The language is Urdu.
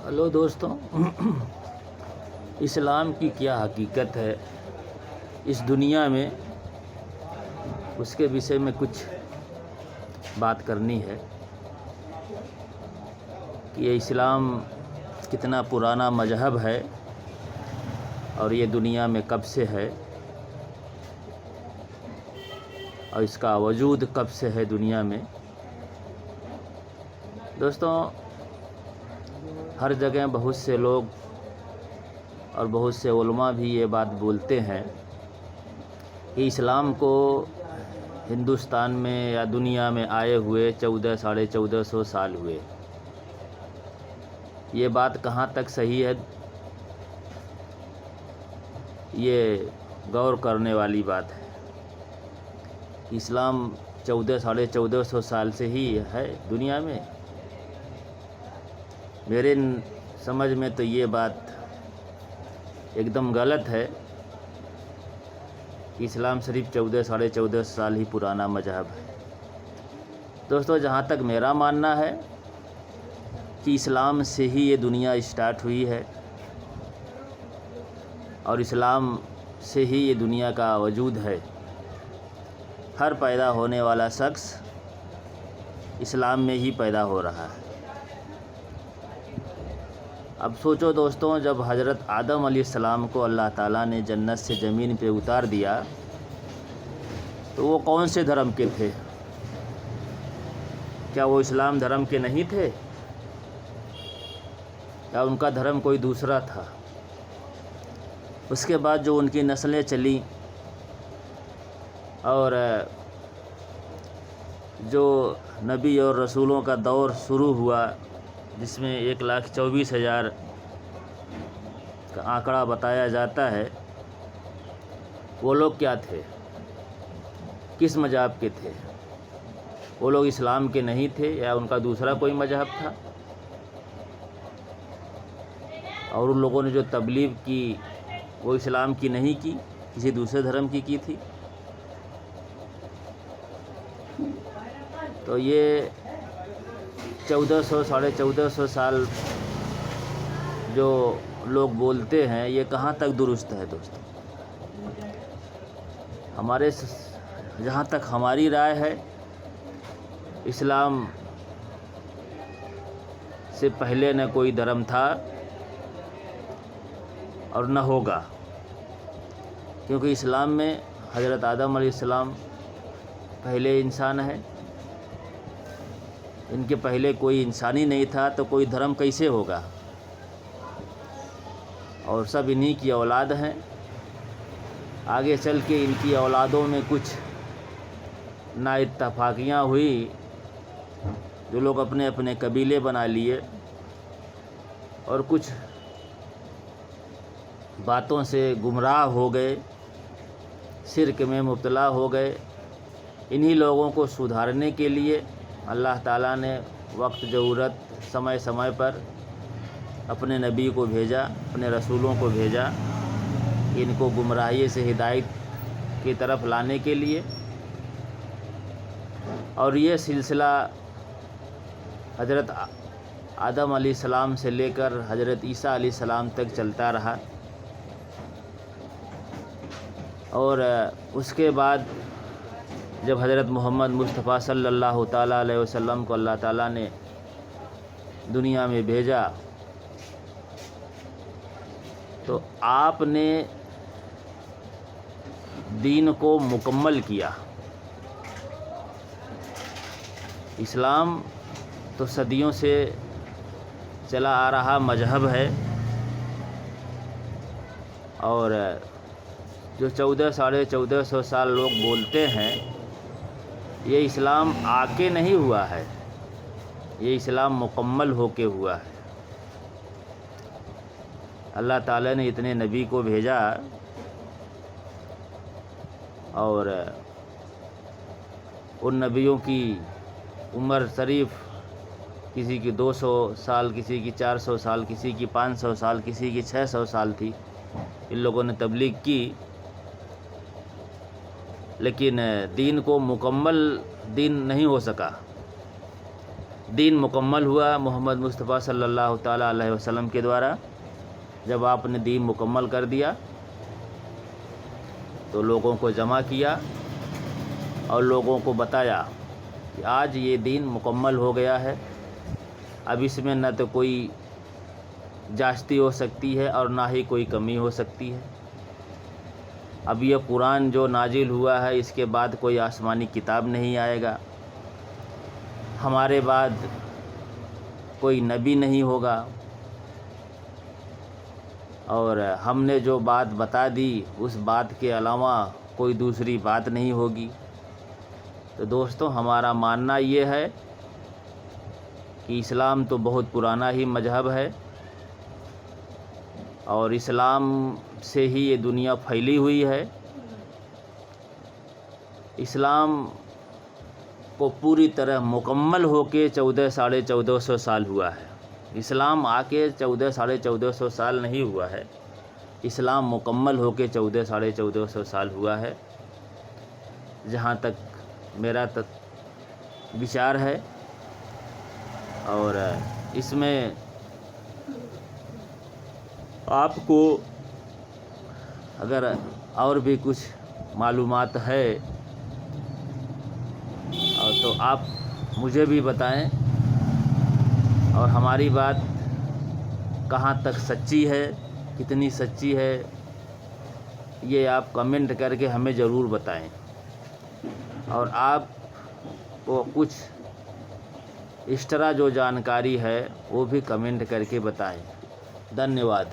ہلو دوستوں، اسلام کی کیا حقیقت ہے اس دنیا میں، اس کے وشے میں کچھ بات کرنی ہے کہ یہ اسلام کتنا پرانا مذہب ہے اور یہ دنیا میں کب سے ہے اور اس کا وجود کب سے ہے دنیا میں۔ دوستوں، ہر جگہ بہت سے لوگ اور بہت سے علماء بھی یہ بات بولتے ہیں کہ اسلام کو ہندوستان میں یا دنیا میں آئے ہوئے 1400 سال ہوئے۔ یہ بات کہاں تک صحیح ہے، یہ غور کرنے والی بات ہے۔ اسلام 1450 سال سے ہی ہے دنیا میں۔ میرے سمجھ میں تو یہ بات ایک دم غلط ہے کہ اسلام صرف 1450 سال ہی پرانا مذہب ہے۔ دوستو، جہاں تک میرا ماننا ہے کہ اسلام سے ہی یہ دنیا اسٹارٹ ہوئی ہے اور اسلام سے ہی یہ دنیا کا وجود ہے۔ ہر پیدا ہونے والا شخص اسلام میں ہی پیدا ہو رہا ہے۔ اب سوچو دوستوں، جب حضرت آدم علیہ السلام کو اللہ تعالیٰ نے جنت سے زمین پہ اتار دیا تو وہ کون سے دھرم کے تھے؟ کیا وہ اسلام دھرم کے نہیں تھے یا ان کا دھرم کوئی دوسرا تھا؟ اس کے بعد جو ان کی نسلیں چلیں اور جو نبی اور رسولوں کا دور شروع ہوا، جس میں 1,24,000 کا آنکڑا بتایا جاتا ہے، وہ لوگ کیا تھے؟ کس مذہب کے تھے؟ وہ لوگ اسلام کے نہیں تھے یا ان کا دوسرا کوئی مذہب تھا؟ اور ان لوگوں نے جو تبلیغ کی وہ اسلام کی نہیں کی، کسی دوسرے دھرم کی تھی؟ تو یہ 1400 سال جو لوگ بولتے ہیں، یہ کہاں تک درست ہے دوستوں؟ جہاں تک ہماری رائے ہے، اسلام سے پہلے نہ کوئی دھرم تھا اور نہ ہوگا، کیونکہ اسلام میں حضرت آدم علیہ السلام پہلے انسان ہے۔ ان کے پہلے کوئی انسانی نہیں تھا تو کوئی دھرم کیسے ہوگا؟ اور سب انہی کی اولاد ہیں۔ آگے چل کے ان کی اولادوں میں کچھ نا اتفاقیاں ہوئی، جو لوگ اپنے اپنے قبیلے بنا لیے اور کچھ باتوں سے گمراہ ہو گئے، شرک میں مبتلا ہو گئے۔ انہی لوگوں کو سدھارنے کے لیے اللہ تعالیٰ نے وقت ضرورت سمے پر اپنے نبی کو بھیجا، اپنے رسولوں کو بھیجا، ان کو گمراہی سے ہدایت کی طرف لانے کے لیے۔ اور یہ سلسلہ حضرت آدم علیہ السلام سے لے کر حضرت عیسیٰ علیہ السلام تک چلتا رہا۔ اور اس کے بعد جب حضرت محمد مصطفیٰ صلی اللہ تعالیٰ علیہ وسلم کو اللہ تعالیٰ نے دنیا میں بھیجا تو آپ نے دین کو مکمل کیا۔ اسلام تو صدیوں سے چلا آ رہا مذہب ہے، اور جو 1400 سال لوگ بولتے ہیں، یہ اسلام آ کے نہیں ہوا ہے، یہ اسلام مکمل ہو کے ہوا ہے۔ اللہ تعالیٰ نے اتنے نبی کو بھیجا اور ان نبیوں کی عمر شریف کسی کی 200 سال، کسی کی 400 سال، کسی کی 500 سال، کسی کی 600 سال تھی۔ ان لوگوں نے تبلیغ کی، لیکن دین کو مکمل دین نہیں ہو سکا۔ دین مکمل ہوا محمد مصطفیٰ صلی اللہ تعالیٰ علیہ وسلم کے دوارا۔ جب آپ نے دین مکمل کر دیا تو لوگوں کو جمع کیا اور لوگوں کو بتایا کہ آج یہ دین مکمل ہو گیا ہے، اب اس میں نہ تو کوئی زیادتی ہو سکتی ہے اور نہ ہی کوئی کمی ہو سکتی ہے۔ اب یہ قرآن جو نازل ہوا ہے اس کے بعد کوئی آسمانی کتاب نہیں آئے گا، ہمارے بعد کوئی نبی نہیں ہوگا، اور ہم نے جو بات بتا دی اس بات کے علاوہ کوئی دوسری بات نہیں ہوگی۔ تو دوستوں، ہمارا ماننا یہ ہے کہ اسلام تو بہت پرانا ہی مذہب ہے، اور اسلام سے ہی یہ دنیا پھیلی ہوئی ہے۔ اسلام کو پوری طرح مکمل ہو کے 1400 سال ہوا ہے۔ اسلام آ کے 1400 سال نہیں ہوا ہے، اسلام مکمل ہو کے 1400 سال ہوا ہے، جہاں تک میرا وچار ہے۔ اور اس میں آپ کو اگر اور بھی کچھ معلومات ہے تو آپ مجھے بھی بتائیں، اور ہماری بات کہاں تک سچی ہے، کتنی سچی ہے، یہ آپ کمنٹ کر کے ہمیں ضرور بتائیں، اور آپ کو کچھ ایکسٹرا جو جانکاری ہے وہ بھی کمنٹ کر کے بتائیں۔ دھنیہ واد۔